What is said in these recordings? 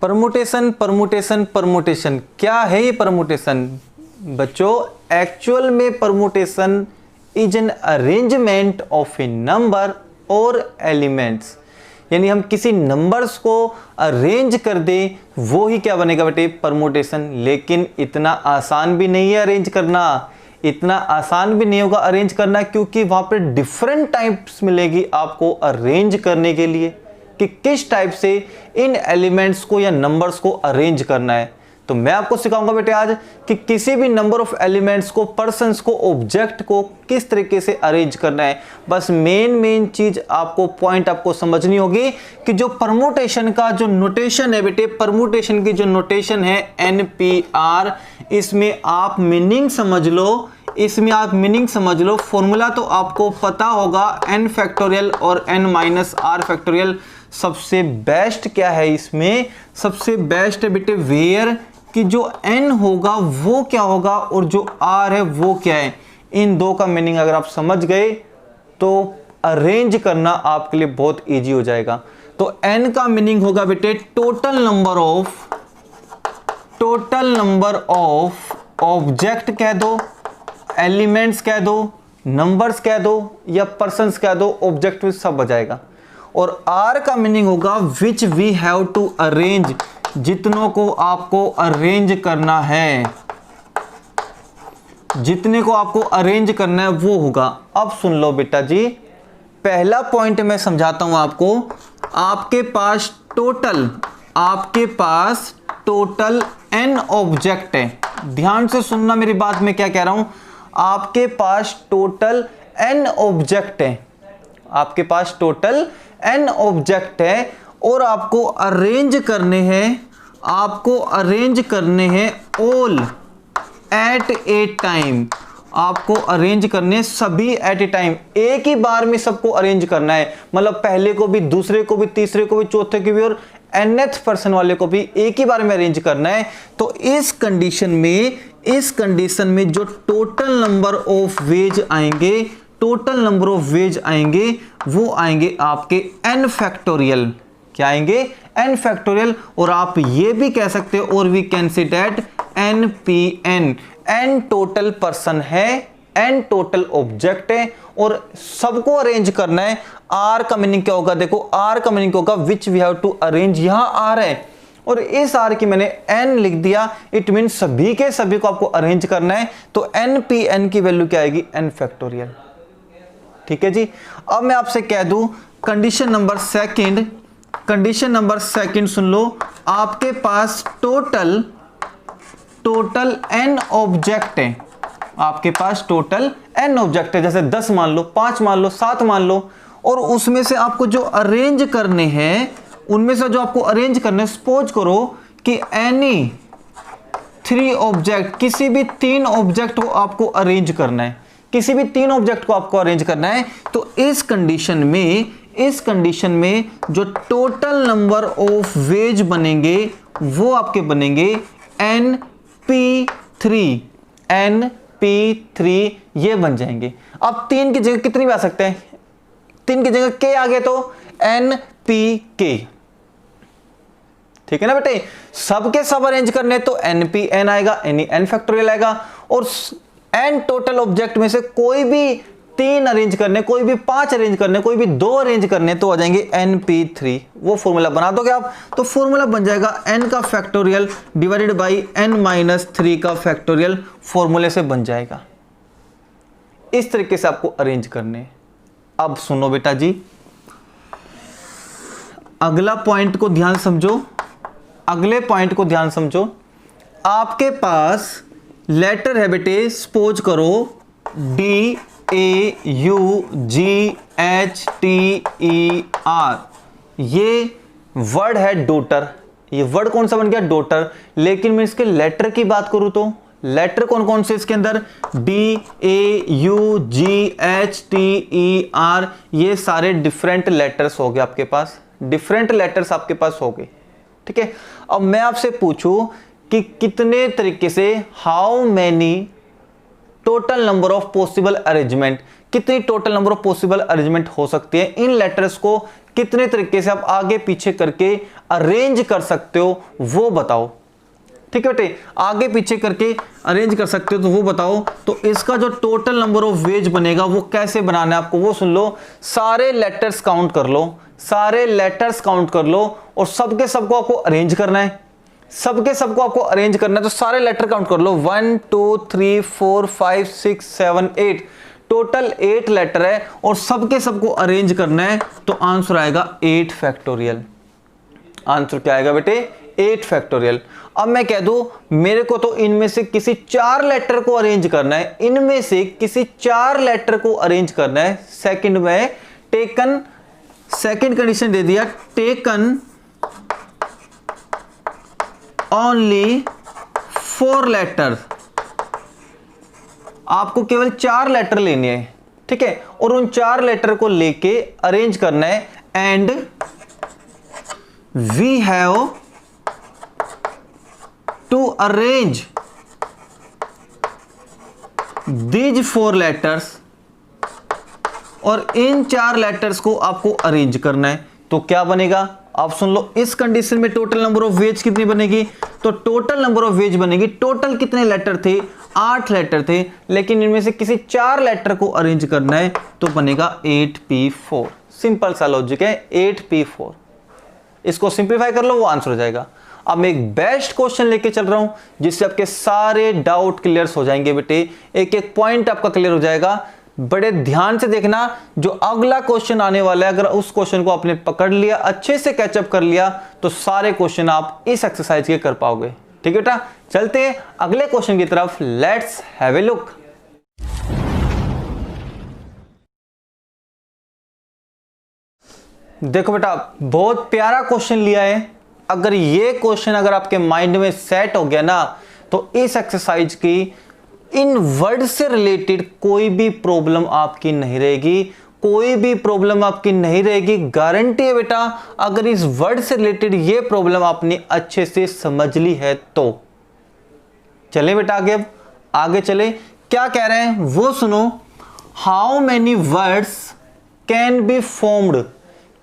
Permutation permutation permutation, क्या है ये परमुटेशन बच्चों? एक्चुअल में permutation is an arrangement of A number और एलिमेंट्स, यानी हम किसी नंबर्स को अरेंज कर दें वो ही क्या बनेगा बेटे? परमुटेशन। लेकिन इतना आसान भी नहीं है अरेंज करना, इतना आसान भी नहीं होगा अरेंज करना, क्योंकि वहां पर डिफरेंट टाइप्स मिलेगी आपको अरेंज करने के लिए कि किस टाइप से इन एलिमेंट्स को या नंबर्स को अरेंज करना है। तो मैं आपको सिखाऊंगा बेटे आज कि किसी भी नंबर ऑफ एलिमेंट्स को, पर्सन्स को, ऑब्जेक्ट को किस तरीके से अरेंज करना है। बस मेन चीज आपको, पॉइंट आपको समझनी होगी कि जो परमुटेशन का जो नोटेशन है बेटे, परमुटेशन की जो नोटेशन है NPR, इसमें आप मीनिंग समझ लो, इसमें आप मीनिंग समझ लो। फॉर्मूला तो आपको पता होगा, n फैक्टोरियल और n माइनस r फैक्टोरियल। सबसे बेस्ट क्या है इसमें? सबसे बेस्ट है बेटे वेयर कि जो n होगा वो क्या होगा और जो r है वो क्या है। इन दो का मीनिंग अगर आप समझ गए तो अरेंज करना आपके लिए बहुत इजी हो जाएगा। तो n का मीनिंग होगा बेटे टोटल नंबर ऑफ ऑब्जेक्ट कह दो, एलिमेंट्स कह दो, नंबर्स कह दो या पर्सन्स कह दो, ऑब्जेक्ट में सब आ जाएगा। और R का मीनिंग होगा which we have to arrange, जितनों को आपको अरेंज करना है, जितने को आपको अरेंज करना है वो होगा। अब सुन लो बेटा जी, पहला पॉइंट मैं समझाता हूं आपको। आपके पास टोटल n ऑब्जेक्ट है। ध्यान से सुनना मेरी बात, मैं क्या कह रहा हूं। आपके पास टोटल n ऑब्जेक्ट है, आपके पास टोटल n ऑब्जेक्ट है और आपको अरेंज करने हैं ऑल एट ए टाइम। आपको अरेंज करने सभी एट ए टाइम, एक ही बार में सबको अरेंज करना है। मतलब पहले को भी, दूसरे को भी, तीसरे को भी, चौथे को भी और nth पर्सन वाले को भी एक ही बार में अरेंज करना है। तो इस कंडीशन में जो टोटल नंबर ऑफ वेज आएंगे, वो आएंगे आपके n फैक्टोरियल। क्या आएंगे? n factorial. और आप ये भी कह सकते हो, और we can say that NPN, n total person है, n टोटल ऑब्जेक्ट है और सबको अरेंज करना है। R का मीनिंग क्या होगा? देखो, R का मीनिंग होगा which we have to arrange. यहां R है और इस R की मैंने n लिख दिया, इट मीन सभी के सभी को आपको अरेंज करना है। तो NPN की वैल्यू क्या आएगी? n factorial. ठीक है जी। अब मैं आपसे कह दूं कंडीशन नंबर सेकंड सुन लो। आपके पास टोटल n ऑब्जेक्ट है, आपके पास टोटल n ऑब्जेक्ट है, जैसे 10 मान लो, 5 मान लो, 7 मान लो, और उसमें से आपको जो अरेंज करने हैं, सपोज करो कि एनी 3 ऑब्जेक्ट, किसी भी 3 ऑब्जेक्ट को आपको अरेंज करना है, तो इस कंडीशन में जो टोटल नंबर ऑफ वेज बनेंगे वो आपके बनेंगे NP3 ये बन जाएंगे। अब 3 की जगह कितनी भी आ सकते हैं? 3 की जगह k आ गए तो NPK। ठीक है ना बेटे? सबके सब अरेंज करने तो NPN आएगा, n फैक्टोरियल आएगा। और n टोटल ऑब्जेक्ट में से कोई भी 3 अरेंज करने, कोई भी 5 अरेंज करने, कोई भी 2 अरेंज करने तो आ जाएंगे NP3। वो फॉर्मूला बना दोगे आप तो फॉर्मूला बन जाएगा n का factorial divided by n minus 3 का फैक्टोरियल। फॉर्मूले से बन जाएगा। इस तरीके से आपको अरेंज करने। अब सुनो बेटा जी, अगला पॉइंट को ध्यान समझो, अगले पॉइंट को ध्यान समझो। आपके पास लेटर है बेटे, सपोज करो DAUGHTER, ये वर्ड है डॉटर। ये वर्ड कौन सा बन गया? डॉटर। लेकिन मैं इसके लेटर की बात करूं तो लेटर कौन कौन से इसके अंदर? DAUGHTER, ये सारे डिफरेंट लेटर्स हो गए आपके पास, डिफरेंट लेटर्स आपके पास हो गए। ठीक है। अब मैं आपसे पूछूं कि कितने तरीके से, how many total number of possible arrangement, कितनी total number of possible arrangement हो सकती है, इन लेटर्स को कितने तरीके से आप आगे पीछे करके अरेंज कर सकते हो वो बताओ। ठीक है बेटे, आगे पीछे करके अरेंज कर सकते हो तो वो बताओ। तो इसका जो टोटल नंबर ऑफ वेज बनेगा वो कैसे बनाना है आपको वो सुन लो। सारे लेटर्स काउंट कर लो, सारे लेटर्स काउंट कर लो और सबके सबको आपको अरेंज करना है, सबके सबको आपको अरेंज करना है। तो सारे लेटर काउंट कर लो 1 2 3 4 5 6 7 8, टोटल 8 लेटर है और सबके सबको अरेंज करना है। तो आंसर आएगा 8 फैक्टोरियल। आंसर क्या आएगा बेटे? 8 फैक्टोरियल। अब मैं कह दूं मेरे को तो इनमें से किसी 4 लेटर को अरेंज करना है, इनमें से किसी 4 लेटर को अरेंज करना है। सेकंड में टेकन, सेकंड कंडीशन दे दिया, टेकन ओनली 4 लेटर, आपको केवल 4 लेटर लेने हैं, ठीक है, और उन 4 लेटर को लेके अरेंज करना है। And we have to arrange these 4 letters, और इन 4 लेटर्स को आपको अरेंज करना है। तो क्या बनेगा आप सुन लो। इस कंडीशन में टोटल नंबर ऑफ वेज कितनी बनेगी? तो टोटल नंबर ऑफ वेज बनेगी, टोटल कितने लेटर थे? 8 लेटर थे, लेकिन इनमें से किसी 4 लेटर को अरेंज करना है तो बनेगा 8p4। सिंपल सा लॉजिक है, 8p4। इसको सिंप्लीफाई कर लो वो आंसर हो जाएगा। अब मैं एक बेस्ट क्वेश्चन लेके चल रहा हूं जिससे आपके सारे डाउट क्लियर हो जाएंगे बेटे, एक एक पॉइंट आपका क्लियर हो जाएगा। बड़े ध्यान से देखना, जो अगला क्वेश्चन आने वाला है अगर उस क्वेश्चन को आपने पकड़ लिया, अच्छे से कैचअप कर लिया, तो सारे क्वेश्चन आप इस एक्सरसाइज के कर पाओगे। ठीक है बेटा, चलते हैं अगले क्वेश्चन की तरफ। Let's have a look. देखो बेटा, बहुत प्यारा क्वेश्चन लिया है। अगर ये क्वेश्चन अगर आपके माइंड में सेट हो गया ना, तो इस एक्सरसाइज की इन वर्ड से रिलेटेड कोई भी प्रॉब्लम आपकी नहीं रहेगी, कोई भी प्रॉब्लम आपकी नहीं रहेगी। गारंटी है बेटा, अगर इस वर्ड से रिलेटेड ये प्रॉब्लम आपने अच्छे से समझ ली है तो। चले बेटा आगे, अब आगे चले, क्या कह रहे हैं वो सुनो। How many words can be formed,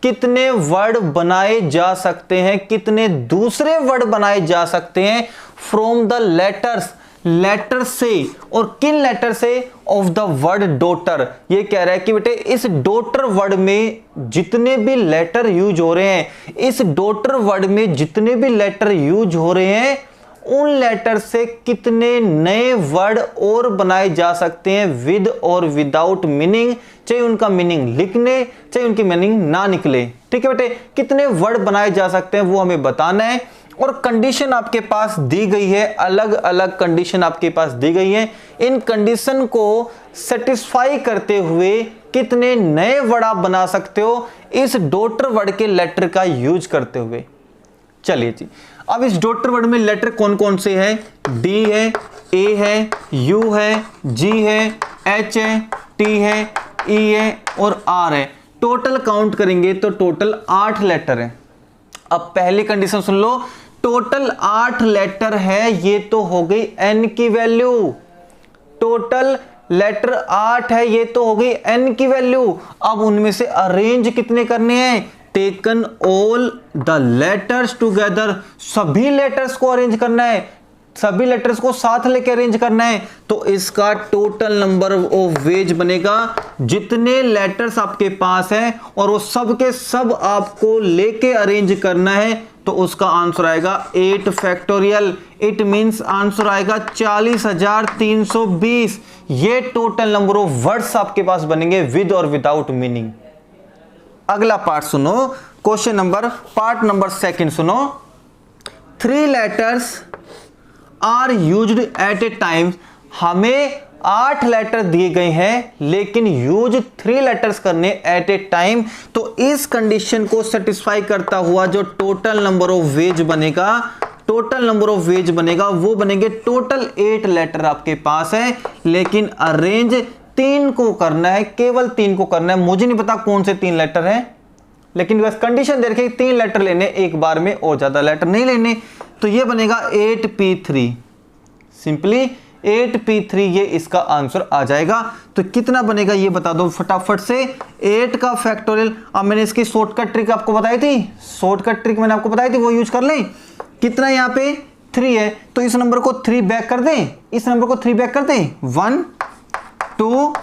कितने वर्ड बनाए जा सकते हैं, कितने दूसरे वर्ड बनाए जा सकते हैं फ्रॉम द लेटर्स, लेटर से, और किन लेटर से? Of the word daughter. ये कह रहा है कि बेटे इस डॉटर वर्ड में जितने भी लेटर यूज हो रहे हैं, इस डॉटर वर्ड में जितने भी लेटर यूज हो रहे हैं, उन लेटर से कितने नए वर्ड और बनाए जा सकते हैं विद और विदाउट मीनिंग, चाहे उनका मीनिंग लिखने चाहे उनकी मीनिंग ना निकले। ठीक है बेटे, कितने वर्ड बनाए जा सकते हैं वो हमें बताना है। और कंडीशन आपके पास दी गई है, अलग अलग कंडीशन आपके पास दी गई है। इन कंडीशन को सेटिस्फाई करते हुए कितने नए वर्ड आप बना सकते हो इस डॉटर वर्ड के लेटर का यूज करते हुए। चलिए जी, अब इस डॉटर वर्ड में लेटर कौन कौन से हैं? डी है, ए है, यू है, जी है, एच है, टी है, ई है और आर है। टोटल काउंट करेंगे तो टोटल 8 लेटर है। अब पहली कंडीशन सुन लो, टोटल 8 लेटर है, ये तो हो गई n की वैल्यू। टोटल लेटर 8 है, ये तो हो गई n की वैल्यू। अब उनमें से अरेंज कितने करने हैं? Taken all the letters together, सभी लेटर्स को अरेंज करना है, सभी लेटर्स को साथ लेके अरेंज करना है। तो इसका टोटल नंबर ऑफ वेज बनेगा, जितने लेटर्स आपके पास हैं और वो सब के सब आपको लेके अरेंज करना है, तो उसका आंसर आएगा 8 फैक्टोरियल। इट मींस आंसर आएगा 40,320। ये टोटल नंबर ऑफ वर्ड्स आपके पास बनेंगे विद और विदाउट मीनिंग। अगला पार्ट सुनो, question number, part number second सुनो। 3 letters are used at a time, हमें 8 लेटर दिए गए हैं लेकिन यूज 3 लेटर्स करने एट ए टाइम। तो इस कंडीशन को सेटिस्फाई करता हुआ जो टोटल नंबर ऑफ वेज बनेगा, टोटल नंबर ऑफ वेज बनेगा वो बनेंगे टोटल 8 लेटर आपके पास है, लेकिन अरेंज 3 को करना है, केवल 3 को करना है। मुझे नहीं पता कौन से 3 लेटर हैं, लेकिन बस कंडीशन दे रखी 3 लेटर लेने एक बार में और ज्यादा लेटर नहीं लेने। तो ये बनेगा 8p3, सिंपली 8p3 ये इसका आंसर आ जाएगा। तो कितना बनेगा ये बता दो फटाफट से। 8 का फैक्टोरियल, अब मैंने इसकी शॉर्टकट ट्रिक आपको बताई थी, शॉर्टकट ट्रिक मैंने आपको बताई थी, वो यूज कर लें। कितना यहाँ पे 3 है, तो इस नंबर को 3 बैक कर दें, इस नंबर को 3 बैक कर दें, 1 2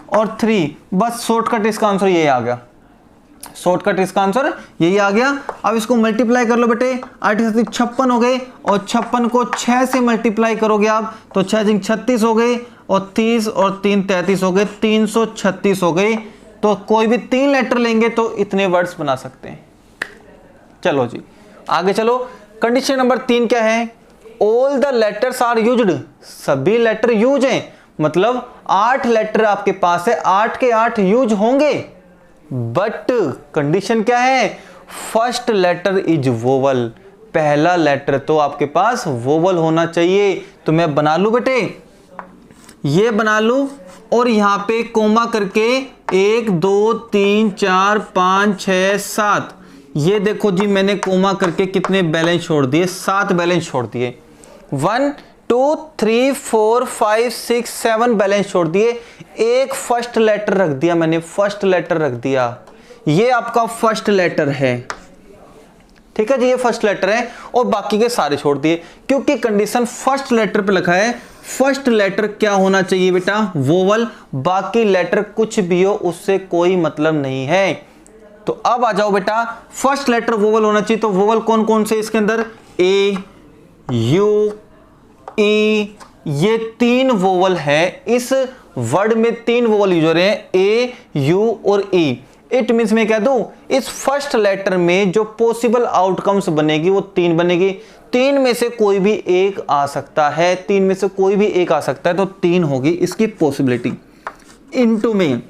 और 3, बस शॉर्टकट इसका आंसर यही आ गया, शॉर्टकट इसका आंसर यही आ गया। अब इसको मल्टीप्लाई कर लो बेटे, 8 56 हो गए, और 56 को 6 से मल्टीप्लाई करोगे आप तो 6 36 हो गए, और 30 और 3 33 हो गए, 336 हो गए। तो कोई भी 3 लेटर लेंगे तो इतने वर्ड्स बना सकते हैं। चलो जी आगे चलो। कंडीशन नंबर 3 क्या है? All the letters are used, सभी लेटर यूज हैं, मतलब 8 लेटर आपके पास है, 8 के 8 यूज होंगे, बट कंडीशन क्या है? फर्स्ट लेटर इज वोवल, पहला लेटर तो आपके पास वोवल होना चाहिए। तो मैं बना लूं बेटे, ये बना लूं, और यहां पे कोमा करके 1 2 3 4 5 6 7, ये देखो जी मैंने कोमा करके कितने बैलेंस छोड़ दिए? 7 बैलेंस छोड़ दिए। 1 2 3 4 5 6 7 बैलेंस छोड़ दिए। एक फर्स्ट लेटर रख दिया मैंने, फर्स्ट लेटर रख दिया, ये आपका फर्स्ट लेटर है, ठीक है जी, ये फर्स्ट लेटर है, और बाकी के सारे छोड़ दिए, क्योंकि कंडीशन फर्स्ट लेटर पे लिखा है। फर्स्ट लेटर क्या होना चाहिए बेटा? वोवल, बाकी लेटर कुछ भी हो उससे कोई मतलब नहीं है। तो अब आ जाओ बेटा, फर्स्ट लेटर वोवल होना चाहिए, तो वोवल कौन कौन से इसके अंदर? ए यू ई, ये 3 वोवल है, इस वर्ड में 3 वोवल यूज हो रहे हैं, ए यू और ई। इट मीन्स मैं कह दूं इस फर्स्ट लेटर में जो पॉसिबल आउटकम्स बनेगी वो 3 बनेगी, 3 में से कोई भी एक आ सकता है, 3 में से कोई भी एक आ सकता है, तो 3 होगी इसकी पॉसिबिलिटी। इनटू में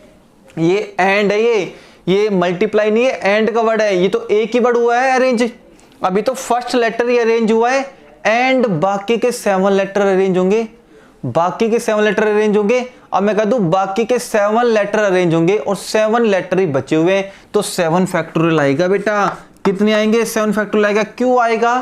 ये एंड है, ये मल्टीप्लाई नहीं है, एंड का वर्ड है, ये तो एक ही वर्ड हुआ है अरेंज, अभी तो फर्स्ट लेटर ही अरेंज हुआ है, एंड बाकी के 7 लेटर अरेंज होंगे, बाकी के 7 लेटर अरेंज होंगे। अब मैं कह दूं बाकी के 7 लेटर अरेंज होंगे और 7 लेटर ही बचे हुए हैं, तो 7 फैक्टोरियल आएगा बेटा। कितने आएंगे? 7 फैक्टोरियल आएगा। क्यों आएगा?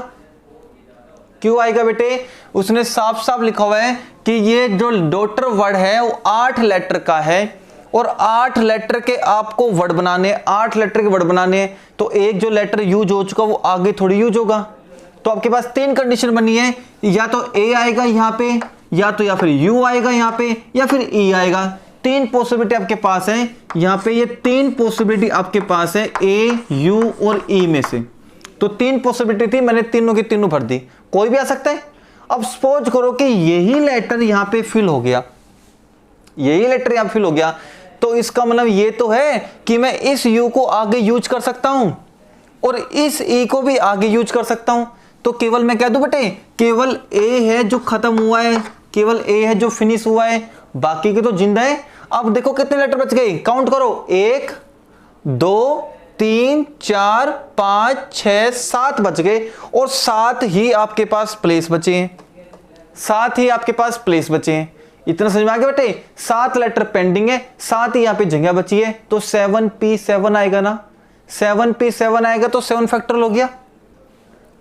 क्यों आएगा बेटे? उसने साफ साफ लिखा हुआ है कि ये जो डॉटर वर्ड है वो 8 लेटर का है, और 8 लेटर के आपको वर्ड बनाने, 8 लेटर के वर्ड बनाने, तो एक जो लेटर यूज हो चुका वो आगे थोड़ी यूज होगा। तो आपके पास 3 कंडीशन बनी है, या तो ए आएगा यहां पे, या फिर यू आएगा यहां पे, या फिर ई आएगा। 3 पॉसिबिलिटी आपके पास है यहां पे, ये 3 पॉसिबिलिटी आपके पास है ए यू और ई में से। तो 3 पॉसिबिलिटी थी, मैंने तीनों की तीनों भर दी, कोई भी आ सकता है। अब सपोज करो कि यही लेटर यहां पे फिल हो गया, यही लेटर यहां फिल हो गया, तो इसका मतलब ये तो है कि मैं इस यू को आगे यूज कर सकता हूं और इस ई को भी आगे यूज कर सकता हूं। तो केवल मैं कह दूं बेटे, केवल ए है जो खत्म हुआ है, केवल ए है जो फिनिश हुआ है, बाकी के तो जिंदा है। अब देखो कितने लेटर बच गए, काउंट करो, 1 2 3 4 5 6 7 बच गए, और 7 ही आपके पास प्लेस बचे हैं, 7 ही आपके पास प्लेस बचे हैं। इतना समझ में आ गया बेटे? 7 लेटर पेंडिंग है, 7 ही यहां पे जगह बची है, तो 7p7 आएगा ना, 7p7 आएगा, तो 7 फैक्टोरियल हो गया।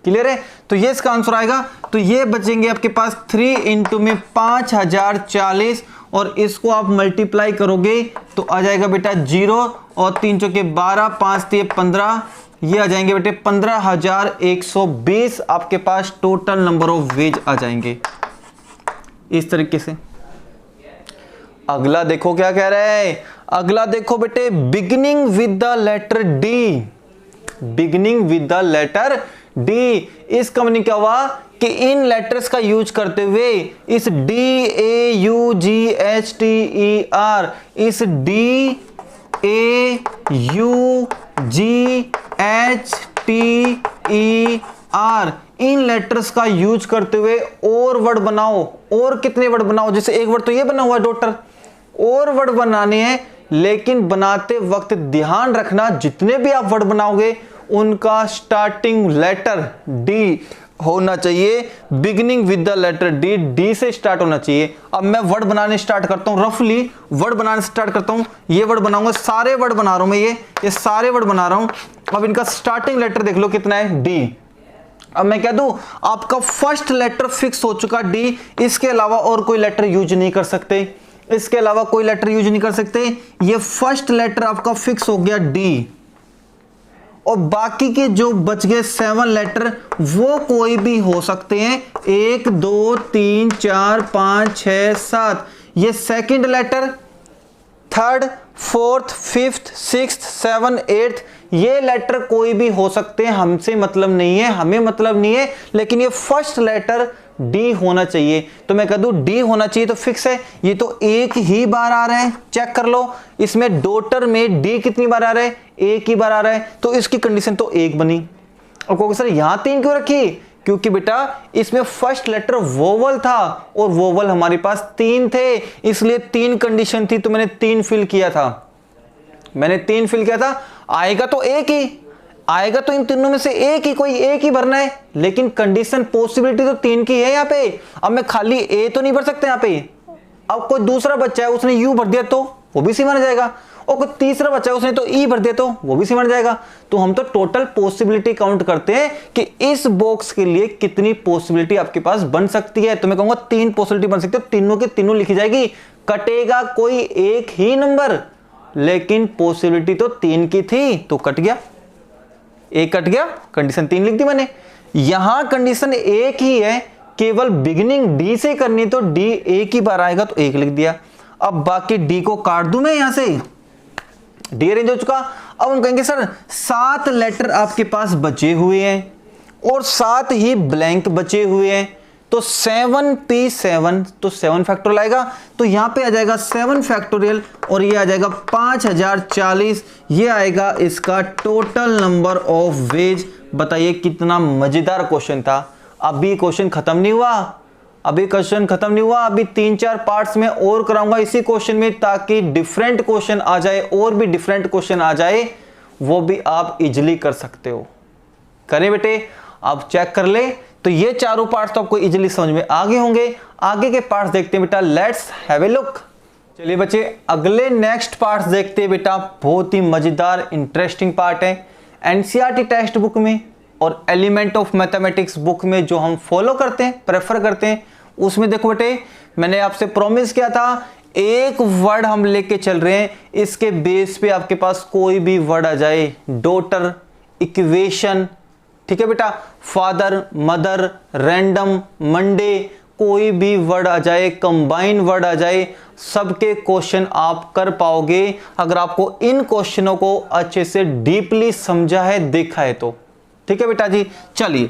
क्लियर है? तो ये इसका आंसर आएगा। तो ये बचेंगे आपके पास 3 इंटू में 5040, और इसको आप मल्टीप्लाई करोगे तो आ जाएगा बेटा 0 और 3 चौके 12, 5 3 15, ये आ जाएंगे बेटे 15,120 आपके पास टोटल नंबर ऑफ वेज आ जाएंगे इस तरीके से। अगला देखो क्या कह रहा है, अगला देखो बेटे, beginning with the letter D, beginning with the letter D. इसका मतलब क्या हुआ कि इन लेटर्स का यूज करते हुए इस D A U G H T E R, इस D A U G H T E R, इन लेटर्स का यूज करते हुए और वर्ड बनाओ। और कितने वर्ड बनाओ? जैसे एक वर्ड तो ये बना हुआ है डॉटर, और वर्ड बनाने हैं, लेकिन बनाते वक्त ध्यान रखना जितने भी आप वर्ड बनाओगे उनका स्टार्टिंग लेटर डी होना चाहिए। Beginning with the letter D, D से स्टार्ट होना चाहिए। अब मैं वर्ड बनाने स्टार्ट करता हूं, रफली वर्ड बनाने स्टार्ट करता हूं। ये वर्ड बनाऊंगा, सारे वर्ड बना रहा हूं मैं, ये सारे वर्ड बना रहा हूं। अब इनका स्टार्टिंग लेटर देख लो कितना है, डी। अब मैं कह दूं आपका फर्स्ट लेटर फिक्स हो चुका डी, इसके अलावा और कोई लेटर यूज नहीं कर सकते, इसके अलावा कोई लेटर यूज नहीं कर सकते। ये फर्स्ट लेटर आपका फिक्स हो गया डी, और बाकी के जो बच गए 7 लेटर वो कोई भी हो सकते हैं, 1 2 3 4 5 6 7। ये second letter, third, fourth, fifth, sixth, 7, 8 ये लेटर कोई भी हो सकते हैं, हमसे मतलब नहीं है, हमें मतलब नहीं है, लेकिन ये फर्स्ट लेटर डी होना चाहिए। तो मैं कह दूं डी होना चाहिए तो फिक्स है। ये तो एक ही बार आ रहा है, चेक कर लो इसमें डॉटर में डी कितनी बार आ रहा है, एक ही बार आ रहा है, तो इसकी कंडीशन तो एक बनी। और कहोगे सर यहां 3 क्यों रखी, क्योंकि बेटा इसमें फर्स्ट लेटर वोवल था और वोवल हमारे पास 3 थे, इसलिए 3 कंडीशन थी, तो मैंने 3 फिल किया था, मैंने 3 फिल किया था। आएगा तो एक ही आएगा, तो इन तीनों में से एक ही, कोई एक ही भरना है, लेकिन कंडीशन पॉसिबिलिटी तो 3 की है यहाँ पे। अब मैं खाली ए तो नहीं भर सकता यहाँ पे, अब कोई दूसरा बच्चा है उसने यू भर दिया तो वो भी सी माना जाएगा, और कोई तीसरा बच्चा है उसने तो ई भर दिया तो वो भी सी माना जाएगा। तो हम तो टोटल पॉसिबिलिटी काउंट करते हैं कि इस बॉक्स के लिए कितनी पॉसिबिलिटी आपके पास बन सकती है। तो मैं कहूंगा 3 पॉसिबिलिटी बन सकती है, तीनों के तीनों लिखी जाएगी, कटेगा कोई एक ही नंबर, लेकिन पॉसिबिलिटी तो 3 की थी तो कट गया, एक कट गया, कंडीशन 3 लिख दी मैंने। यहां कंडीशन एक ही है, केवल बिगिनिंग डी से करनी, तो डी एक ही बार आएगा तो 1 लिख दिया। अब बाकी डी को काट दूं मैं, यहां से डी अरेंज हो चुका। अब हम कहेंगे सर 7 लेटर आपके पास बचे हुए हैं और 7 ही ब्लैंक बचे हुए हैं, तो 7p7, तो 7 फैक्टोरियल आएगा, तो यहां पे आ जाएगा 7 फैक्टोरियल और ये आ जाएगा 5040, ये आएगा इसका टोटल नंबर ऑफ वेज। बताइए कितना मजेदार क्वेश्चन था। अभी क्वेश्चन खत्म नहीं हुआ, अभी क्वेश्चन खत्म नहीं हुआ, अभी 3-4 पार्ट्स में और कराऊंगा इसी क्वेश्चन में, ताकि डिफरेंट क्वेश्चन आ जाए, और भी डिफरेंट क्वेश्चन आ जाए, वो भी आप इजिली कर सकते हो। करें बेटे, आप चेक कर ले। तो ये चारों पार्ट्स तो आपको इजिली समझ में आ गए होंगे। आगे के पार्ट्स देखते हैं बेटा, लेट्स हैव ए लुक। चलिए बच्चे अगले नेक्स्ट पार्ट्स देखते हैं बेटा, बहुत ही मजेदार इंटरेस्टिंग पार्ट है। एनसीईआरटी टेक्स्ट बुक में और एलिमेंट ऑफ मैथमेटिक्स बुक में जो हम फॉलो करते हैं, प्रेफर करते हैं, उसमें देखो बेटे मैंने आपसे प्रॉमिस किया था, एक वर्ड हम लेके चल रहे हैं, इसके बेस पे आपके पास कोई भी वर्ड आ जाए, डॉटर, इक्वेशन, ठीक है बेटा, फादर, मदर, रैंडम, मंडे, कोई भी वर्ड आ जाए, कंबाइन वर्ड आ जाए, सबके क्वेश्चन आप कर पाओगे अगर आपको इन क्वेश्चनों को अच्छे से डीपली समझा है, देखा है तो। ठीक है बेटा जी। चलिए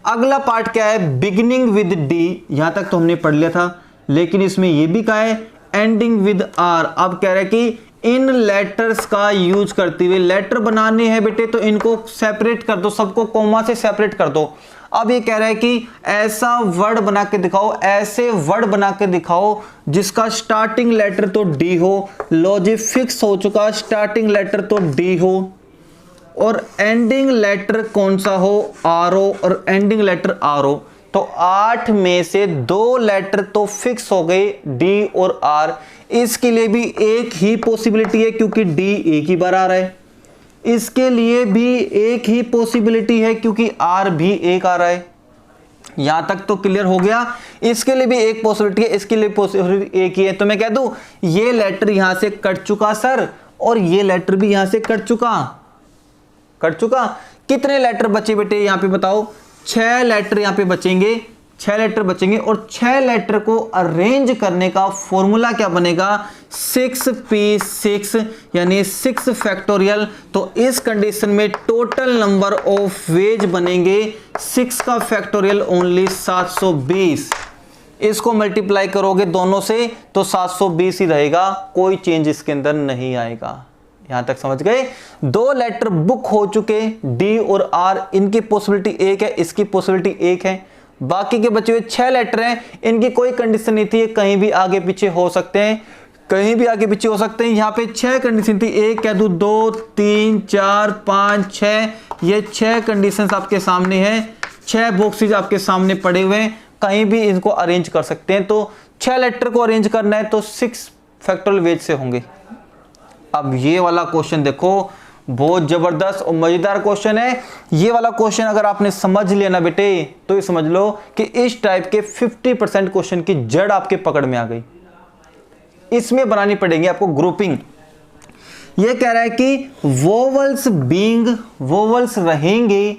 अगला पार्ट क्या है, बिगिनिंग विद डी, यहां तक तो हमने पढ़ लिया था, लेकिन इसमें यह भी कहा है एंडिंग विद आर। अब कह रहे हैं कि इन लेटर्स का यूज करते हुए लेटर बनाने हैं बेटे, तो इनको सेपरेट कर दो, सबको कॉमा से सेपरेट कर दो। अब ये कह रहा है कि ऐसा वर्ड बना के दिखाओ, ऐसे वर्ड बना के दिखाओ जिसका स्टार्टिंग लेटर तो डी हो। लॉजिक फिक्स हो चुका, स्टार्टिंग लेटर तो डी हो और एंडिंग लेटर कौन सा हो, आर हो, और एंडिंग लेटर आर हो। तो 8 में से 2 लेटर तो फिक्स हो गए, डी और आर। इसके लिए भी एक ही पॉसिबिलिटी है क्योंकि डी एक ही बार आ रहा है, इसके लिए भी एक ही पॉसिबिलिटी है क्योंकि आर भी एक आ रहा है। यहां तक तो क्लियर हो गया। इसके लिए भी एक पॉसिबिलिटी है, इसके लिए पॉसिबिलिटी एक ही है। तो मैं कह दूं ये लेटर यहां से कट चुका सर, और ये लेटर भी यहां से कट चुका। कितने लेटर बचे बेटे यहां पे बताओ, 6 लेटर यहां पे बचेंगे, 6 लेटर बचेंगे, और 6 लेटर को अरेंज करने का फॉर्मूला क्या बनेगा, 6p6 यानी 6 फैक्टोरियल। तो इस कंडीशन में टोटल नंबर ऑफ वेज बनेंगे 6 का फैक्टोरियल ओनली 720। इसको मल्टीप्लाई करोगे दोनों से तो 720 ही रहेगा, कोई चेंज इसके अंदर नहीं आएगा। यहां तक समझ गए। 2 लेटर बुक हो चुके, डी और आर, इनकी पॉसिबिलिटी एक है, इसकी पॉसिबिलिटी एक है। बाकी के बचे हुए 6 लेटर हैं, इनकी कोई कंडीशन नहीं थी, कहीं भी आगे पीछे हो सकते हैं, कहीं भी आगे पीछे हो सकते हैं। यहाँ पे 6 कंडीशन थी, एक कह दूं 2 3 4 5 6, ये 6 कंडीशंस आपके सामने हैं, 6 बॉक्सेस आपके सामने पड़े हुए हैं, कहीं भी इनको अरेंज कर सकते हैं। तो 6 लेटर को अरेंज करना है तो 6 फैक्टोरियल वेज से होंगे। अब ये वाला क्वेश्चन देखो, बहुत जबरदस्त और मजेदार क्वेश्चन है ये वाला क्वेश्चन। अगर आपने समझ लिया ना बेटे तो ये समझ लो कि इस टाइप के 50% क्वेश्चन की जड़ आपके पकड़ में आ गई। इसमें बनानी पड़ेगी आपको ग्रुपिंग। ये कह रहा है कि वोवल्स रहेंगे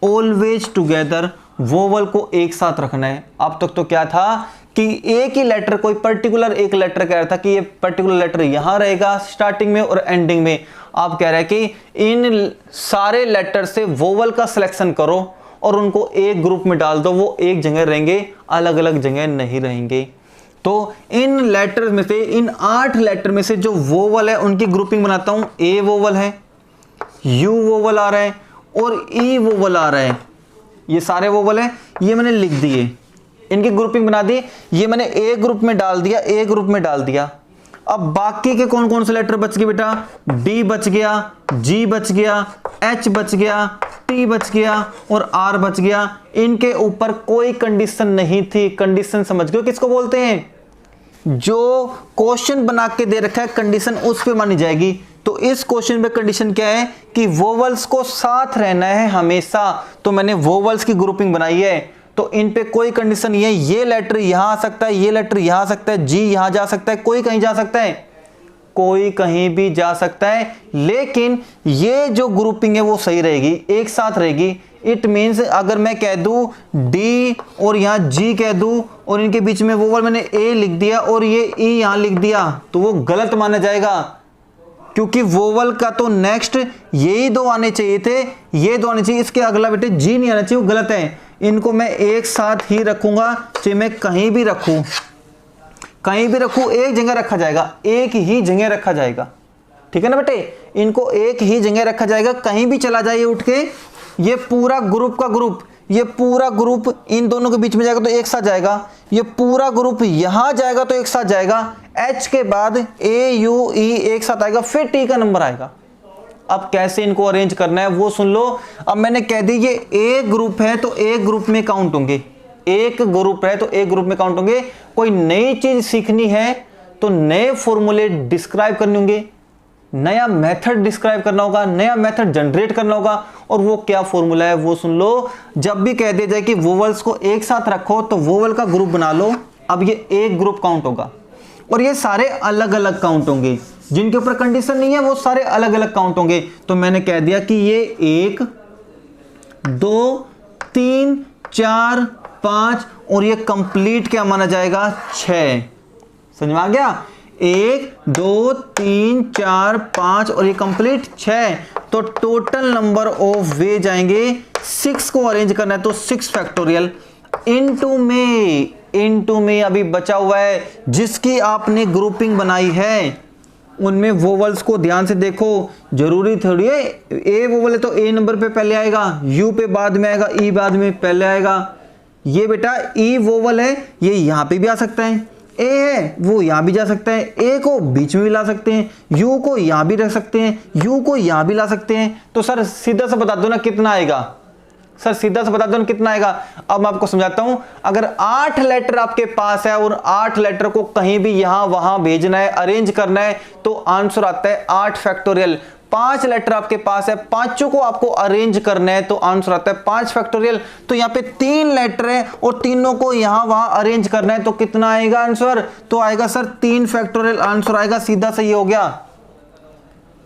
ऑलवेज टुगेदर, वोवल को एक साथ रखना है। अब तक तो क्या था कि एक ही लेटर, कोई पर्टिकुलर एक लेटर कह रहा था कि ये पर्टिकुलर लेटर यहां रहेगा स्टार्टिंग में और एंडिंग में। आप कह रहे हैं कि इन सारे लेटर से वोवल का सिलेक्शन करो और उनको एक ग्रुप में डाल दो, वो एक जगह रहेंगे, अलग अलग जगह नहीं रहेंगे। तो इन लेटर में से, इन 8 लेटर में से जो वोवल है उनकी ग्रुपिंग बनाता हूं। ए वोवल है, यू वोवल आ रहा है और ई वोवल आ रहा है। ये सारे वोवल है, ये मैंने लिख दिए, इनकी ग्रुपिंग बना दी। ये मैंने ए ग्रुप में डाल दिया, ए ग्रुप में डाल दिया। अब बाकी के कौन कौन से लेटर बच गए बेटा? डी बच गया, जी बच गया, एच बच गया, टी बच गया और आर बच गया। इनके ऊपर कोई कंडीशन नहीं थी। कंडीशन समझ गए किसको बोलते हैं? जो क्वेश्चन बना के दे रखा है कंडीशन उस पे मानी जाएगी। तो इस क्वेश्चन में कंडीशन क्या है कि वोवल्स को साथ रहना है हमेशा। तो मैंने वोवल्स की ग्रुपिंग बनाई है, तो इन पे कोई कंडीशन नहीं है। ये लेटर यहां आ सकता है, ये लेटर यहां आ सकता है, जी यहां जा सकता है, कोई कहीं जा सकता है, कोई कहीं भी जा सकता है। लेकिन ये जो ग्रुपिंग है वो सही रहेगी, एक साथ रहेगी। इट मीन्स अगर मैं कह दूं डी और यहां जी कह दूं और इनके बीच में वोवल मैंने ए लिख दिया और ये ई यहां लिख दिया तो वो गलत माना जाएगा, क्योंकि वोवल का तो नेक्स्ट यही 2 आने चाहिए थे, ये 2 आने चाहिए, इसके अगला बेटे जी नहीं आना चाहिए, वो गलत है। इनको मैं एक साथ ही रखूंगा, चाहे मैं कहीं भी रखूं, कहीं भी रखूं एक जगह रखा जाएगा, एक ही जगह रखा जाएगा। ठीक है ना बेटे, इनको एक ही जगह रखा जाएगा, कहीं भी चला जाइए उठ के। ये पूरा ग्रुप का ग्रुप, ये पूरा ग्रुप इन दोनों के बीच में जाएगा तो एक साथ जाएगा, ये पूरा ग्रुप यहां जाएगा तो एक साथ जाएगा। एच के बाद ए यू ई एक साथ आएगा, फिर टी का नंबर आएगा। अब कैसे इनको अरेंज करना है वो सुन लो। अब मैंने कह दी ये ए ग्रुप है तो एक ग्रुप में काउंट होंगे, एक ग्रुप है तो एक ग्रुप में काउंट होंगे। कोई नई चीज सीखनी है तो नए फॉर्मूले डिस्क्राइब करने होंगे, नया मेथड डिस्क्राइब करना होगा, नया मेथड जनरेट करना होगा। और वो क्या फॉर्मूला है वो सुन लो। जब भी कह दिया जाए कि वोवल्स को एक साथ रखो तो वोवल का ग्रुप बना लो। अब ये एक ग्रुप काउंट होगा और ये सारे अलग अलग काउंट होंगे, जिनके ऊपर कंडीशन नहीं है वो सारे अलग अलग काउंट होंगे। तो मैंने कह दिया कि ये 1 2 3 4 5 और ये कंप्लीट क्या माना जाएगा? 6। समझ में आ गया? 1 2 3 4 5 और ये कंप्लीट 6। तो टोटल नंबर ऑफ वे जाएंगे 6 को अरेंज करना है तो 6 फैक्टोरियल इनटू में अभी बचा हुआ है जिसकी आपने ग्रुपिंग बनाई है। उनमें वोवल्स को ध्यान से देखो, जरूरी थोड़ी है ए वोवल है तो ए नंबर पे पहले आएगा, यू पे बाद में आएगा, ई बाद में पहले आएगा। ये बेटा ई वोवल है, ये यहां पे भी आ सकता है, ए है वो यहां भी जा सकता है, ए को बीच में भी ला सकते हैं, यू को यहां भी रख सकते हैं, यू को यहां भी ला सकते हैं। तो सर सीधा सा बता दो ना कितना आएगा, सर सीधा सा बता दो ना कितना आएगा। अब मैं आपको समझाता हूं। अगर 8 लेटर आपके पास है और 8 लेटर को कहीं भी यहां वहां भेजना है, अरेंज करना है, तो आंसर आता है 8 फैक्टोरियल। 5 लेटर आपके पास है, पांचों को आपको अरेंज करना है तो आंसर आता है 5 फैक्टोरियल। तो यहाँ पे 3 लेटर है और तीनों को यहां वहां अरेंज करना है तो कितना आएगा आंसर? तो आएगा सर 3 फैक्टोरियल आंसर आएगा, सीधा सही हो गया।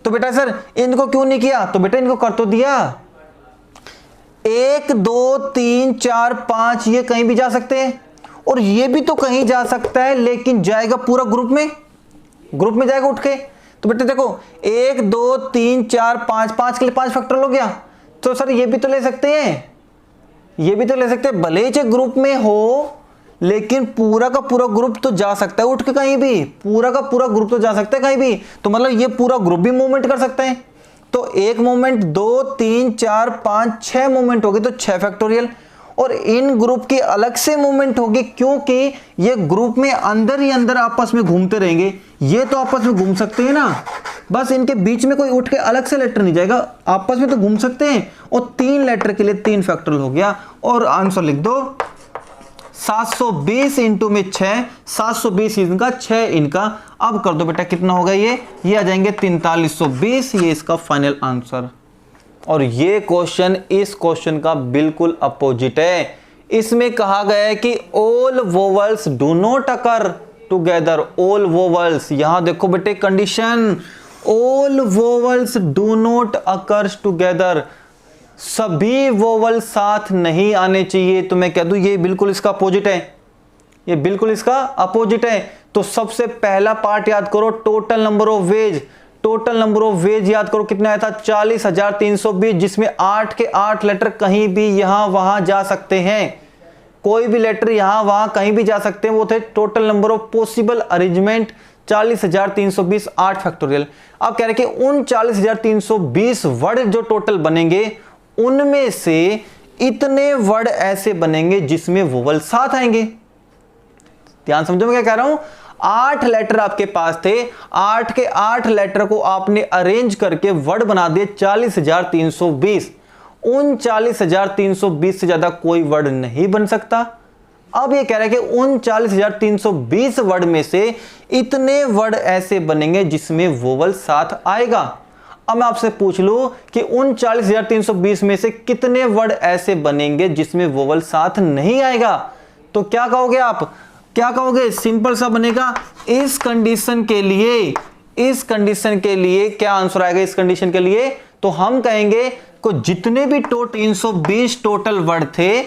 तो बेटा सर इनको क्यों नहीं किया? तो बेटा इनको कर तो दिया। 1 2 3 4 5 ये कहीं भी जा सकते हैं और ये भी तो कहीं जा सकता है, लेकिन जाएगा पूरा ग्रुप में जाएगा उठ के। तो बेटे देखो 1 2 3 4 5 5 के लिए 5 फैक्टोरियल हो गया। तो सर ये भी तो ले सकते हैं, ये भी तो ले सकते हैं, भले ही ग्रुप में हो लेकिन पूरा का पूरा ग्रुप तो जा सकता है उठ के कहीं भी, पूरा का पूरा ग्रुप तो जा सकता है कहीं भी। तो मतलब ये पूरा ग्रुप भी मूवमेंट कर सकते हैं। तो 1 मूवमेंट 2 3 4 5 6 मूवमेंट होगी तो 6 फैक्टोरियल। और इन ग्रुप की अलग से मूवमेंट होगी क्योंकि ये ग्रुप में अंदर ही अंदर आपस में घूमते रहेंगे। ये तो आपस में घूम सकते हैं ना, बस इनके बीच में कोई उठ के अलग से लेटर नहीं जाएगा, आपस में तो घूम सकते हैं। और 3 लेटर के लिए 3 फैक्टोरियल हो गया और आंसर लिख दो 720 इंटू में 6, 720 इनका 6 इनका। अब कर दो बेटा कितना होगा ये आ जाएंगे 4320, ये इसका फाइनल आंसर। और ये क्वेश्चन इस क्वेश्चन का बिल्कुल अपोजिट है। इसमें कहा गया है कि all vowels do not occur together, all vowels, यहां देखो बेटे condition, all vowels do not occurs together, सभी वोवल साथ नहीं आने चाहिए। तो मैं कह दूं ये बिल्कुल इसका अपोजिट है, ये बिल्कुल इसका अपोजिट है। तो सबसे पहला पार्ट याद करो, total number of veg, total number of veg याद करो कितना आया था 40,320, जिसमें 8 के 8 लेटर कहीं भी यहां वहां जा सकते हैं, कोई भी लेटर यहां वहां कहीं भी जा सकते हैं, वो थे total number of possible arrangement 40,320 8 factorial. अब कह रहे कि उन 40,320 वर्ड जो टोटल बनेंगे उनमें से इतने वर्ड ऐसे बनेंगे जिसमें वोवल साथ आएंगे। ध्यान समझो मैं क्या कह रहा हूं, 8 लेटर आपके पास थे, 8 के 8 लेटर को आपने अरेंज करके वर्ड बना दिए 40,320, उन 40,320 से ज्यादा कोई वर्ड नहीं बन सकता। अब ये कह रहा है कि उन 40,320 वर्ड में से इतने वर्ड ऐसे बनेंगे जिसमें वोवल साथ आएगा। अब मैं आपसे पूछ लूं कि उन 40,320 में से कितने वर्ड ऐसे बनेंगे जिसमें वोवल साथ नहीं आएगा। तो क्या कहोगे आप, क्या कहोगे, सिंपल सा बनेगा, इस कंडीशन के लिए, इस कंडीशन के लिए क्या आंसर आएगा इस कंडीशन के लिए, तो हम कहेंगे को जितने भी 320 टोटल वर्ड थे,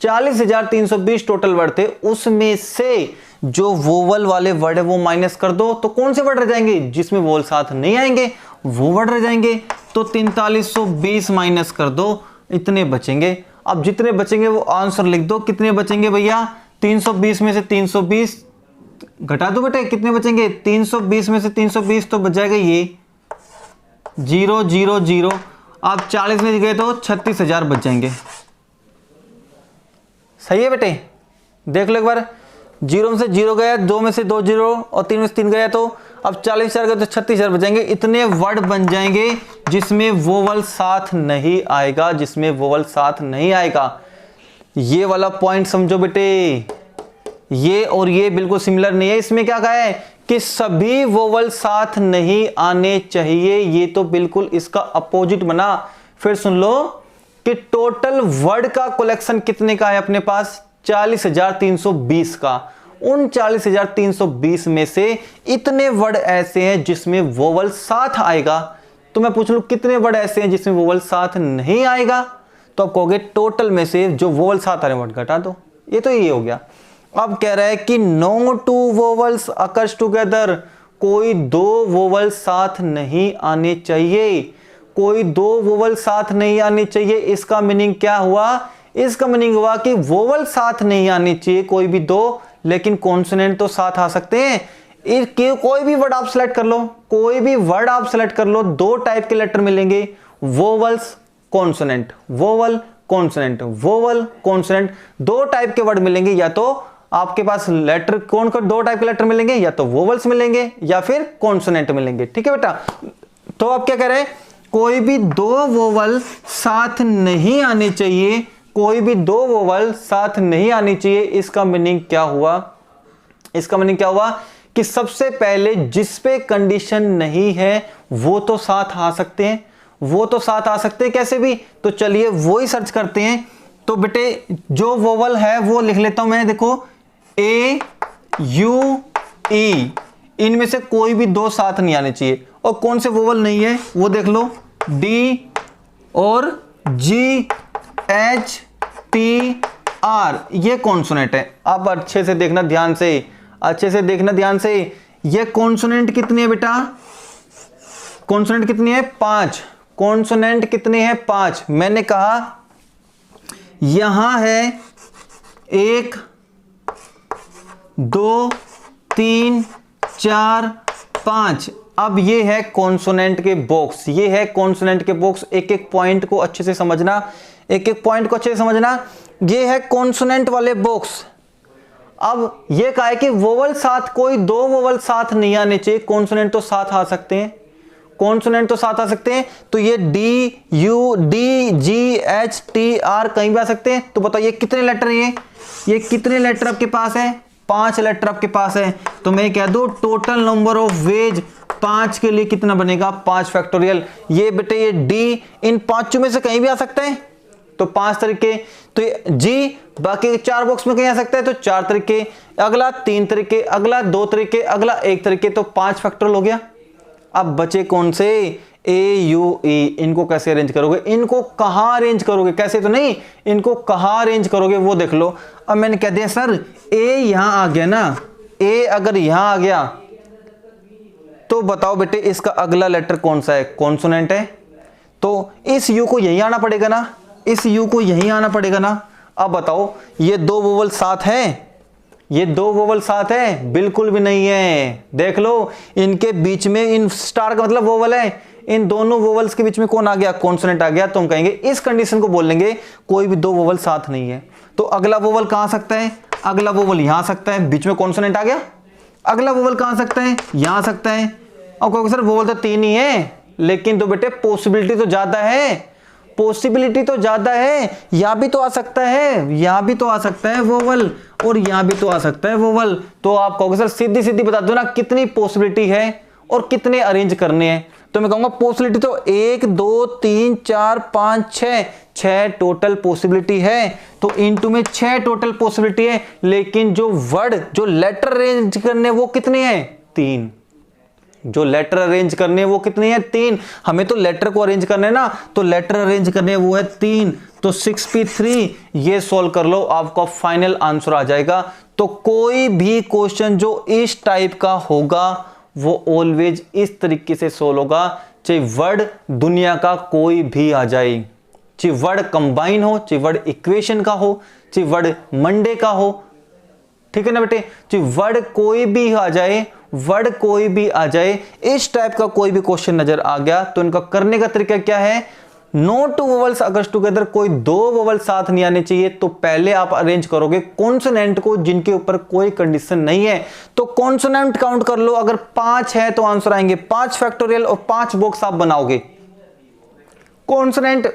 40,320 टोटल वर्ड थे, उसमें से जो वोवल वाले वर्ड है वो माइनस कर दो, तो कौन से वर्ड रह जाएंगे जिसमें वोवल साथ नहीं आएंगे, वो वर्ड रह जाएंगे। तो 4320 माइनस कर दो, इतने बचेंगे। अब जितने बचेंगे वो आंसर लिख दो, कितने बचेंगे भैया, 320 में से 320 घटा दो बेटे, कितने बचेंगे, 320 में से 320 तो बच जाएगा ये 0 0 0। आप 40 में गए तो 36,000 बच जाएंगे। सही है बेटे, देख लो एक बार, 0 में से 0 गया, 2 में से 2 0 और 3 में से 3 गया, तो अब 40,000 गए तो 36,000 बच जाएंगे। इतने वर्ड बन जाएंगे जिसमें वोवल साथ नहीं आएगा, जिसमें वोवल साथ नहीं आएगा। ये वाला पॉइंट समझो बेटे, ये और ये बिल्कुल सिमिलर नहीं है। इसमें क्या कहा है कि सभी वोवल साथ नहीं आने चाहिए, ये तो बिल्कुल इसका अपोजिट बना। फिर सुन लो कि टोटल वर्ड का कलेक्शन कितने का है अपने पास, 40,320 का। उन 40,320 में से इतने वर्ड ऐसे हैं जिसमें वोवल साथ आएगा। तो मैं पूछ लूं कितने वर्ड ऐसे हैं जिसमें वोवल साथ नहीं आएगा, तो आप कहोगे टोटल में से जो वोवल साथ आ रहे हैं वर्ड घटा दो। ये तो ये हो गया। अब कह रहा है कि no two vowels occurs together, कोई दो वोवल साथ नहीं आने चाहिए, कोई दो वोवल साथ नहीं आने चाहिए। इसका मीनिंग क्या हुआ, इसका मीनिंग हुआ कि वोवल साथ नहीं आने चाहिए कोई भी दो, लेकिन कॉन्सोनेंट तो साथ आ सकते हैं। कोई भी वर्ड आप सेलेक्ट कर लो, कोई भी वर्ड आप सेलेक्ट कर लो, दो टाइप के लेटर मिलेंगे, vowels consonant, vowel consonant, vowel consonant, दो टाइप के वर्ड मिलेंगे। या तो आपके पास लेटर कौन कर दो टाइप के लेटर मिलेंगे, या तो वोवल्स मिलेंगे या फिर कॉन्सोनेंट मिलेंगे। ठीक है बेटा, तो आप क्या कह रहे हैं, कोई भी दो वोवल साथ नहीं आने चाहिए, कोई भी दो वोवल साथ नहीं आनी चाहिए। इसका मीनिंग क्या हुआ, इसका मीनिंग क्या हुआ कि सबसे पहले जिस पे कंडीशन नहीं है वो तो साथ आ सकते हैं, वो तो साथ आ सकते हैं कैसे भी। तो चलिए वो ही सर्च करते हैं। तो बेटे जो वोवल है वो लिख लेता हूं मैं, देखो ए यू ई, इनमें से कोई भी दो साथ नहीं आने चाहिए। और कौन से वोवल नहीं है वो देख लो, डी और जी एच टी आर, ये कॉन्सोनेंट है। अब अच्छे से देखना ध्यान से, अच्छे से देखना ध्यान से, ये कॉन्सोनेंट कितनी है बेटा, कॉन्सोनेंट कितनी है 5, कॉन्सोनेंट कितने हैं 5। मैंने कहा यहां है 1 2 3 4 5। अब ये है कॉन्सोनेंट के बॉक्स, ये है कॉन्सोनेंट के बॉक्स। एक एक पॉइंट को अच्छे से समझना, एक एक पॉइंट को अच्छे से समझना। ये है कॉन्सोनेंट वाले बॉक्स। अब ये कहा है कि वोवल साथ, कोई दो वोवल साथ नहीं आने चाहिए, कॉन्सोनेंट तो साथ आ सकते हैं, कॉन्सोनेंट तो साथ आ सकते हैं, तो ये D U D G H T are कहीं भी आ सकते हैं। तो बताओ ये कितने लेटर हैं, ये कितने लेटर आपके पास है, 5 लेटर आपके पास है। तो मैं कह दूं टोटल नंबर ऑफ वेज 5 के लिए कितना बनेगा, 5 फैक्टोरियल। ये बेटे ये डी इन 5 में से कहीं भी आ सकता है, तो 5 तरीके। तो ये जी बाकी 4 बॉक्स में कहीं आ सकता है, तो 4 तरीके, अगला 3 तरीके, अगला 2 तरीके, अगला 1 तरीके, तो 5 फैक्टोरियल हो गया। अब बचे कौन से, ए यू ई, इनको कैसे अरेंज करोगे, इनको कहां अरेंज करोगे, कैसे तो नहीं, इनको कहां अरेंज करोगे वो देख लो। अब मैंने कह दिया सर ए यहां आ गया ना, ए अगर यहां आ गया तो बताओ बेटे इसका अगला लेटर कौन सा है, कॉन्सोनेंट है, तो इस यू को यहीं आना पड़ेगा ना, इस यू को यहीं आना पड़ेगा ना। अब बताओ ये 2 वोवल साथ है, ये 2 वोवल साथ है, बिल्कुल भी नहीं है। देख लो इनके बीच में, इन स्टार का मतलब वोवल है, इन दोनों वोवल्स के बीच में कौन आ गया, कॉन्सोनेंट आ गया। तो हम कहेंगे इस कंडीशन को बोल लेंगे कोई भी 2 वोवल साथ नहीं है। तो अगला वोवल कहां आ सकता है, अगला वोवल यहां आ सकता है, बीच में कॉन्सोनेंट आ गया। अगला वोवल कहां आ सकता है, यहां आ सकता है। और कहोगे सर वोवल तो 3 ही है, लेकिन तो बेटे पॉसिबिलिटी तो ज्यादा है, पॉसिबिलिटी तो ज्यादा है। यहां भी तो आ सकता है, यहां भी तो आ सकता है वोवल, और यहां भी तो आ सकता है वोवल। तो आप कहोगे सर सीधी सीधी बता दो ना कितनी पॉसिबिलिटी है और कितने अरेंज करने हैं। तो मैं कहूंगा पॉसिबिलिटी तो 1 2 3 4 5 6 टोटल पॉसिबिलिटी है। तो इनटू में 6 टोटल पॉसिबिलिटी है, लेकिन जो वर्ड जो लेटर अरेंज करने वो कितने हैं, 3। जो लेटर अरेंज करने वो कितने हैं, 3। हमें तो लेटर को अरेंज करने ना, तो लेटर अरेंज करने वो है 3। तो 6p3 ये सॉल्व कर लो, आपका फाइनल आंसर आ जाएगा। तो कोई भी क्वेश्चन जो इस टाइप का होगा वो ऑलवेज इस तरीके से सॉल्व होगा, चाहे वर्ड दुनिया का कोई भी आ जाए, चाहे वर्ड कंबाइन हो, चाहे वर्ड इक्वेशन का हो, चाहे वर्ड मंडे का हो, ठीक है ना बेटे, चाहे वर्ड कोई भी आ जाए, वर्ड कोई भी आ जाए, इस टाइप का कोई भी क्वेश्चन नजर आ गया तो इनका करने का तरीका क्या है, नो 2 वोवल्स अगर टुगेदर, कोई 2 वोवल साथ नहीं आने चाहिए। तो पहले आप अरेंज करोगे कॉन्सोनेंट को जिनके ऊपर कोई कंडीशन नहीं है। तो कॉन्सोनेंट काउंट कर लो, अगर 5 है तो आंसर आएंगे 5 फैक्टोरियल, और 5 बॉक्स आप बनाओगे। कॉन्सोनेंट